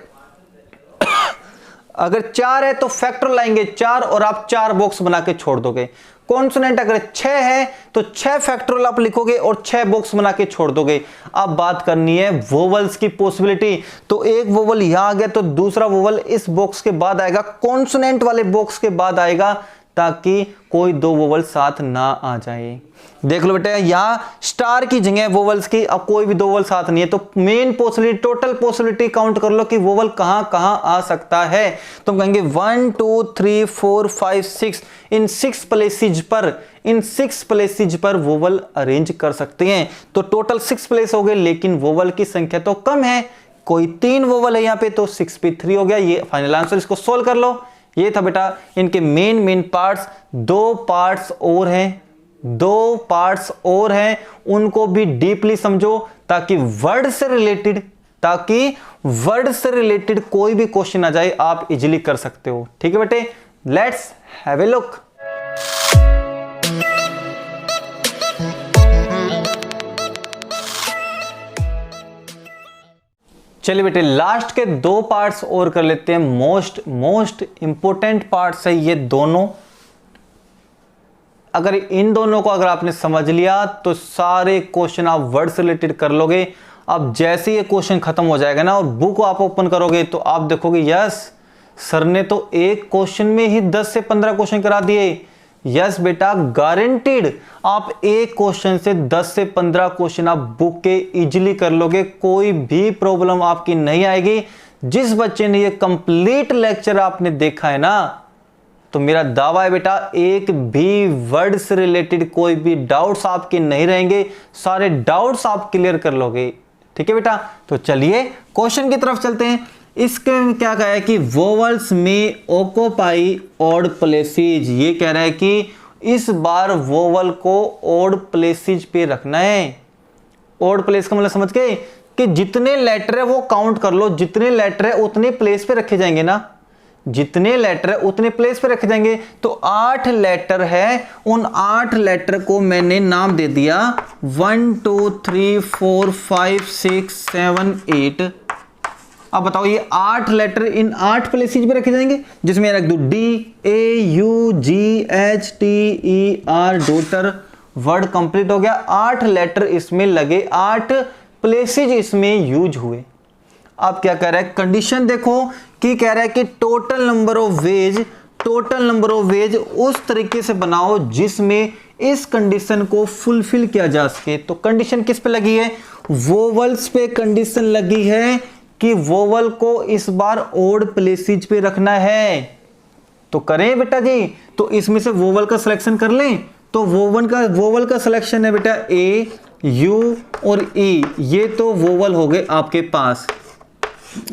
अगर 4 है तो फैक्टोरियल आएंगे 4, और आप 4 बॉक्स बना के छोड़ दोगे। कॉन्सोनेंट अगर 6 है तो 6 फैक्टोरियल आप लिखोगे और 6 बॉक्स बना के छोड़ दोगे। अब बात करनी है वोवल्स की पॉसिबिलिटी। तो एक वोवल यहां आ गया तो दूसरा वोवल इस बॉक्स के बाद आएगा, कॉन्सोनेंट वाले बॉक्स के बाद आएगा, ताकि कोई 2 वोवल साथ ना आ जाए। देख लो बेटा यहां स्टार की जगह वोवल्स की, अब कोई भी 2 वोवल साथ नहीं है, तो main possibility, total possibility count कर लो कि वोवल कहां कहां आ सकता है। तो हम कहेंगे 1 2 3 4 5 6, इन 6 प्लेसेज पर, इन 6 प्लेसेज पर वोवल अरेंज कर सकते हैं। तो टोटल 6 प्लेस हो गए, लेकिन वोवल की संख्या तो कम है, कोई 3 वोवल है यहां पे, तो 6p3 हो गया। ये फाइनल आंसर, इसको सोल्व कर लो। ये था बेटा इनके मेन पार्ट्स। 2 पार्ट्स और हैं, 2 पार्ट्स और हैं, उनको भी डीपली समझो, ताकि वर्ड से रिलेटेड कोई भी क्वेश्चन आ जाए आप इजीली कर सकते हो। ठीक है बेटे, लेट्स हैव ए लुक। चलिए बेटे लास्ट के 2 पार्ट्स और कर लेते हैं। मोस्ट इंपोर्टेंट पार्ट्स है ये दोनों। अगर इन दोनों को अगर आपने समझ लिया तो सारे क्वेश्चन आप वर्ड से रिलेटेड कर लोगे। अब जैसे ये क्वेश्चन खत्म हो जाएगा ना और बुक आप ओपन करोगे तो आप देखोगे यस सर ने तो एक क्वेश्चन में ही 10 से 15 क्वेश्चन करा दिए। यस बेटा गारंटीड आप एक क्वेश्चन से 10 से 15 क्वेश्चन आप बुक के इजीली कर लोगे, कोई भी प्रॉब्लम आपकी नहीं आएगी। जिस बच्चे ने ये कंप्लीट लेक्चर आपने देखा है ना, तो मेरा दावा है बेटा एक भी वर्ड से रिलेटेड कोई भी डाउट्स आपके नहीं रहेंगे, सारे डाउट्स आप क्लियर कर लोगे। ठीक है बेटा, तो चलिए क्वेश्चन की तरफ चलते हैं। इसके क्या कहा है कि वोवल्स में ऑक्यूपाई ऑड प्लेसेज, ये कह रहा है कि इस बार वोवल को ऑड प्लेसेज पे रखना है। ऑड प्लेस का मतलब समझ गए कि जितने लेटर है वो काउंट कर लो, जितने लेटर है उतने प्लेस पे रखे जाएंगे ना। जितने लेटर है उतने प्लेस पे रखे जाएंगे। तो 8 लेटर है, उन 8 लेटर को मैंने नाम दे दिया 1 2 3 4 5 6 7 8। अब बताओ ये 8 लेटर इन 8 प्लेसेज पे रखे जाएंगे, जिसमें रख दो DAUGHTER डॉटर, वर्ड कंप्लीट हो गया। 8 लेटर इसमें लगे, 8 प्लेसेज इसमें यूज हुए। अब क्या कह रहा है, कंडीशन देखो कि कह रहा है कि टोटल नंबर ऑफ वेज उस तरीके से बनाओ जिसमें इस कंडीशन को फुलफिल किया जा सके। तो कंडीशन किस पे लगी है, वोवल्स पे कंडीशन लगी है कि वोवल को इस बार ओड प्लेसेज पे रखना है। तो करें बेटा जी, तो इसमें से वोवल का सिलेक्शन कर लें। तो वोवल का सिलेक्शन है बेटा ए, यू और ई। ये तो वोवल हो गए आपके पास,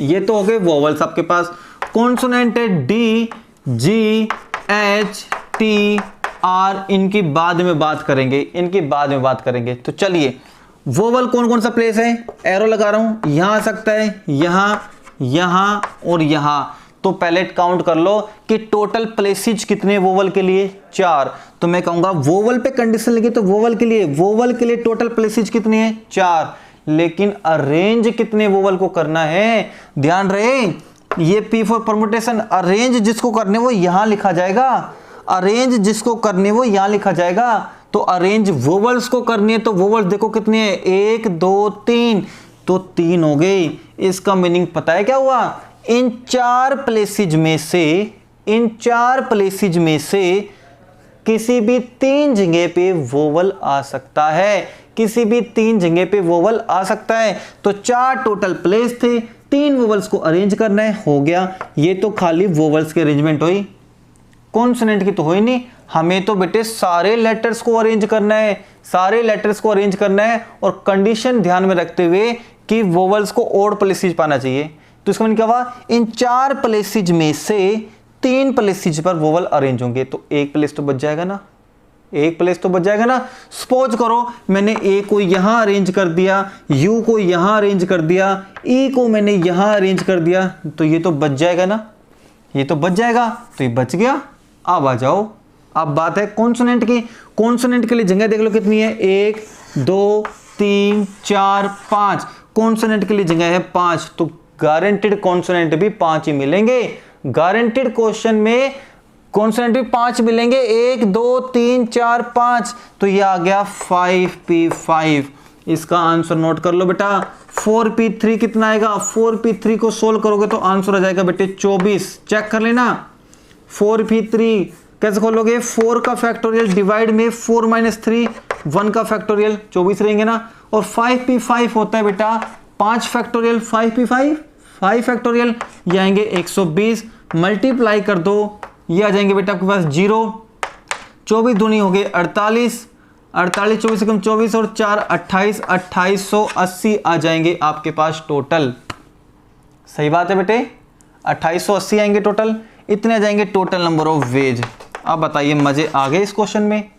ये तो हो गए वोवल्स आपके पास। कॉन्सोनेंट है D, G, H, T, R. इनकी बाद में बात करेंगे, तो चलिए वोवल कौन कौन सा प्लेस है, एरो लगा रहा हूं, यहां आ सकता है, यहां और यहां। तो पहले काउंट कर लो कि टोटल प्लेसेज कितने वोवल के लिए, 4। तो मैं कहूंगा वोवल पे कंडीशन लगी तो वोवल के लिए टोटल प्लेसेज कितने हैं, 4। लेकिन अरेंज कितने वोवल को करना है, ध्यान रहे ये P फॉर परमुटेशन। अरेंज जिसको करने वो यहां लिखा जाएगा, तो अरेंज वोवल्स को करनी है। तो वोवल्स देखो कितने हैं, 1 2 3, तो 3 हो गए। इसका मीनिंग पता है क्या हुआ, इन 4 प्लेसेज में से किसी भी 3 जगह पे वोवल आ सकता है, तो 4 टोटल प्लेस थे, 3 वोवल्स को अरेंज करना है, हो गया। ये तो खाली वोवल्स के अरेंजमेंट हुई, कॉन्सोनेंट की तो हुई नहीं। हमें तो बेटे सारे लेटर्स को अरेंज करना है, और कंडीशन ध्यान में रखते हुए कि वोवल्स को ओड प्लेसेज पाना चाहिए। तो इसका मतलब क्या हुआ, इन 4 प्लेसेज में से 3 प्लेसेज पर वोवल अरेंज होंगे, तो एक प्लेस तो बच जाएगा ना। सपोज करो मैंने ए को यहां अरेंज कर दिया, यू को यहां अरेंज कर दिया, ई को मैंने यहां अरेंज कर दिया, तो ये तो बच जाएगा ना, तो ये बच गया। अब आ जाओ, अब बात है कॉन्सोनेंट की। कॉन्सोनेंट के लिए जगह देख लो कितनी है, 1 2 3 4 5। कॉन्सोनेंट के लिए जगह है 5, तो गारंटेड कॉन्सोनेंट भी 5 ही मिलेंगे। गारंटेड क्वेश्चन में कॉन्सोनेंट भी 5 मिलेंगे, 1 2 3 4 5। तो ये आ गया 5P5। इसका आंसर नोट कर लो बेटा। 4P3 कितना आएगा, 4P3 को सोल्व करोगे तो आंसर आ जाएगा बेटे 24। चेक कर लेना 4P3 कैसे खोलोगे, 4 का फैक्टोरियल डिवाइड में 4 - 3, 1 का फैक्टोरियल 24 रहेंगे ना। और 5P5 होता है बेटा 5 फैक्टोरियल, 5P5 5 फैक्टोरियल, ये आएंगे 120। मल्टीप्लाई कर दो, ये आ जाएंगे बेटा आपके पास 0। 24 दूनी हो गए 48, 24 से कम 24 और 4 28, 2880 आ जाएंगे आपके पास टोटल। सही बात है बेटे, 2880 आएंगे टोटल। इतने आ जाएंगे टोटल नंबर ऑफ वेज। अब बताइए मजे आ गए इस क्वेश्चन में।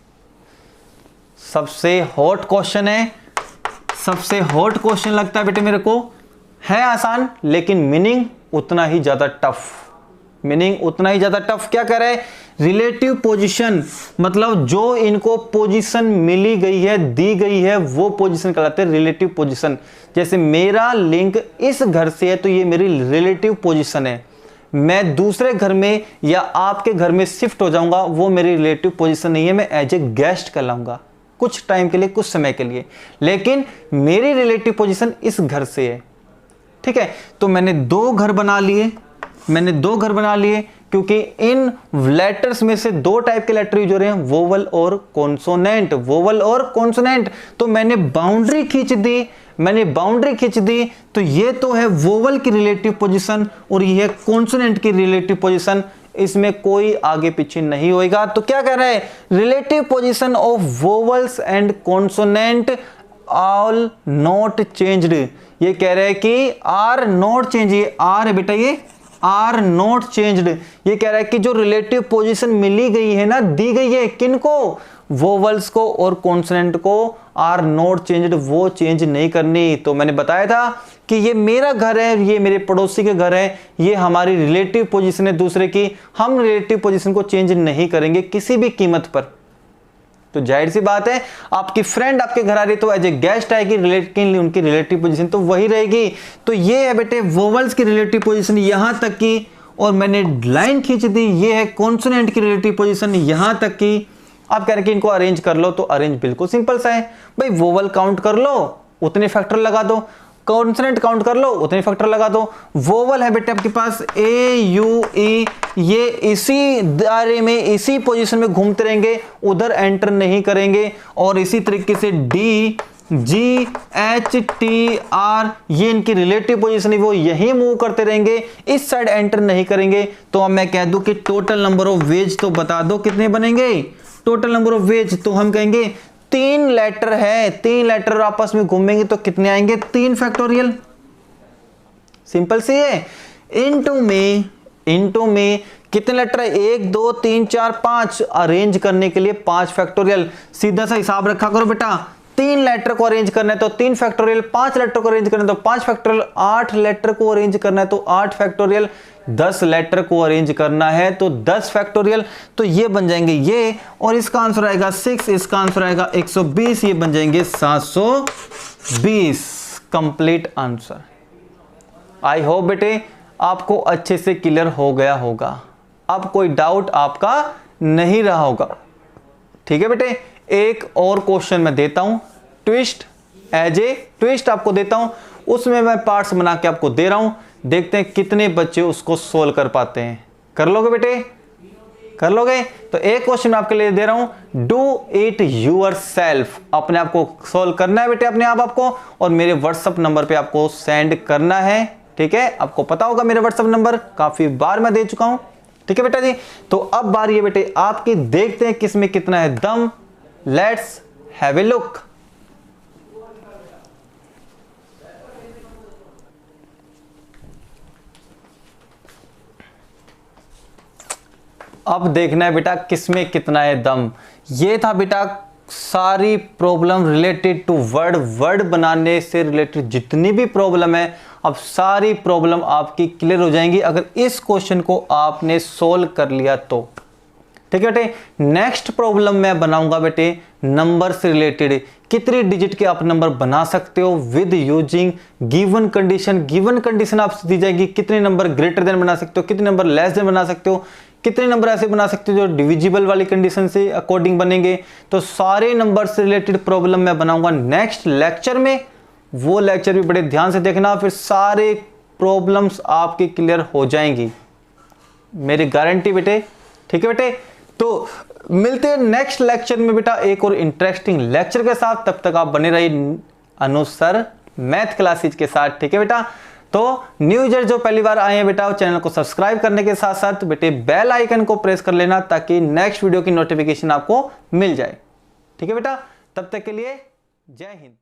सबसे हॉट क्वेश्चन लगता है बेटे मेरे को, है आसान लेकिन मीनिंग उतना ही ज्यादा टफ। क्या कह रहा है, रिलेटिव पोजीशन, मतलब जो इनको पोजीशन मिली गई है, दी गई है, वो पोजीशन कहलाते हैं रिलेटिव पोजीशन। जैसे मेरा लिंक इस घर से है तो ये मेरी रिलेटिव पोजीशन है। मैं दूसरे घर में या आपके घर में शिफ्ट हो जाऊंगा, वो मेरी रिलेटिव पोजीशन नहीं है, मैं एज ए गेस्ट कहलाऊंगा कुछ टाइम के लिए, कुछ समय के लिए, लेकिन मेरी रिलेटिव पोजीशन इस घर से है। ठीक है, तो मैंने 2 घर बना लिए क्योंकि इन लेटर्स में से 2 टाइप के लेटर यूज हो रहे हैं, वोवल और कॉन्सोनेंट। तो मैंने बाउंड्री खींच दी, तो ये तो है वोवल की रिलेटिव पोजीशन और ये है कॉन्सोनेंट की रिलेटिव पोजीशन। इसमें कोई आगे पीछे नहीं होएगा। तो क्या कह रहा है, relative position of vowels and consonant all not changed. ये कह रहा है कि आर नॉट चेंज, ये आर है बेटा, ये आर नॉट चेंज्ड। ये कह रहा है कि जो रिलेटिव पोजीशन मिली गई है ना, दी गई है किनको, वोवल्स को और कॉन्सोनेंट को, आर नॉट चेंज्ड, वो चेंज नहीं करनी। तो मैंने बताया था कि ये मेरा घर है, ये मेरे पड़ोसी के घर है, ये हमारी रिलेटिव पोजीशन है दूसरे की, हम रिलेटिव पोजीशन को चेंज नहीं करेंगे किसी भी कीमत पर। तो जाहिर सी बात है आपकी फ्रेंड आपके घर आ रही तो एज ए गेस्ट आएगी, लेकिन उनकी रिलेटिव पोजीशन तो वही रहेगी। तो ये है बेटे वोवल्स की रिलेटिव पोजीशन यहां तक की, और मैंने लाइन खींच दी, ये है कॉन्सोनेंट की रिलेटिव पोजीशन यहां तक की। आप कह रहे कि इनको अरेंज कर लो, तो अरेंज बिल्कुल सिंपल सा है भाई, वोवल काउंट कर लो उतने फैक्टर लगा दो, कॉन्सोनेंट काउंट कर लो उतने फैक्टर लगा दो। वोवल है बेटे आपके पास ए यू ई, ये इसी दायरे में इसी पोजीशन में घूमते रहेंगे, उधर एंटर नहीं करेंगे। और इसी तरीके से D G H T are, ये इनकी रिलेटिव पोजीशन है, वो यही मूव करते रहेंगे, इस साइड एंटर नहीं करेंगे। तो अब मैं कह दूं कि टोटल नंबर ऑफ वेज तो बता दो कितने बनेंगे। टोटल नंबर ऑफ वेज तो हम कहेंगे 3 लेटर है, 3 लेटर आपस में घूमेंगे तो कितने आएंगे 3 फैक्टोरियल। सिंपल सी है। इनटू में कितने लेटर है 1 2 3 4 5, अरेंज करने के लिए 5 फैक्टोरियल। सीधा सा हिसाब रखा करो बेटा, 3 लेटर को अरेंज करना है तो 3 फैक्टोरियल, 5 लेटर को अरेंज करना है तो 5 फैक्टोरियल, 8 लेटर को अरेंज करना है तो 8 फैक्टोरियल, 10 लेटर को अरेंज करना है तो 10 फैक्टोरियल। तो ये बन जाएंगे ये, और इसका आंसर आएगा 6, इसका आंसर आएगा 120, ये बन जाएंगे 720। Complete answer. आई होप बेटे आपको अच्छे से क्लियर हो गया होगा, अब कोई डाउट आपका नहीं रहा होगा। ठीक है बेटे, एक और क्वेश्चन मैं देता हूं, ट्विस्ट, एज ए ट्विस्ट आपको देता हूं, उसमें मैं पार्ट्स बना के आपको दे रहा हूं, देखते हैं कितने बच्चे उसको सोल्व कर पाते हैं। कर लोगे बेटे, कर लोगे? तो एक क्वेश्चन मैं आपके लिए दे रहा हूं, डू इट यूर सेल्फ, अपने आप को सोल्व करना है बेटे, अपने आप आपको, और मेरे व्हाट्सएप नंबर पे आपको सेंड करना है। ठीक है, आपको पता होगा मेरे व्हाट्सएप नंबर काफी बार मैं दे चुका हूं। ठीक है बेटा जी, तो अब बारी है बेटे आपकी, देखते हैं किसमें कितना है दम। Let's have a look. अब देखना है बेटा किसमें कितना है दम। ये था बेटा सारी problem related to word, word बनाने से रिलेटेड जितनी भी प्रॉब्लम है, अब सारी प्रॉब्लम आपकी क्लियर हो जाएंगी अगर इस क्वेश्चन को आपने सोल्व कर लिया तो। ठीक है बेटे, नेक्स्ट प्रॉब्लम मैं बनाऊंगा बेटे नंबर से रिलेटेड, कितने डिजिट के आप नंबर बना सकते हो with using given condition. Given condition आपसे दी जाएगी, कितने नंबर ग्रेटर देन बना सकते हो, कितने नंबर लेस देन बना सकते हो, कितने नंबर ऐसे बना सकते हो जो डिविजिबल वाली कंडीशन से अकॉर्डिंग बनेंगे। तो सारे नंबर से रिलेटेड प्रॉब्लम मैं बनाऊंगा नेक्स्ट लेक्चर में, वो लेक्चर भी बड़े ध्यान से देखना, फिर सारे प्रॉब्लम्स आपकी क्लियर हो जाएंगी, मेरी गारंटी बेटे। ठीक है बेटे, तो मिलते हैं नेक्स्ट लेक्चर में बेटा एक और इंटरेस्टिंग लेक्चर के साथ। तब तक आप बने रहिए अनुज सर मैथ क्लासेज के साथ। ठीक है बेटा, तो न्यू यूजर जो पहली बार आए हैं बेटा, चैनल को सब्सक्राइब करने के साथ साथ बेटे बेल आइकन को प्रेस कर लेना ताकि नेक्स्ट वीडियो की नोटिफिकेशन आपको मिल जाए। ठीक है बेटा, तब तक के लिए जय हिंद।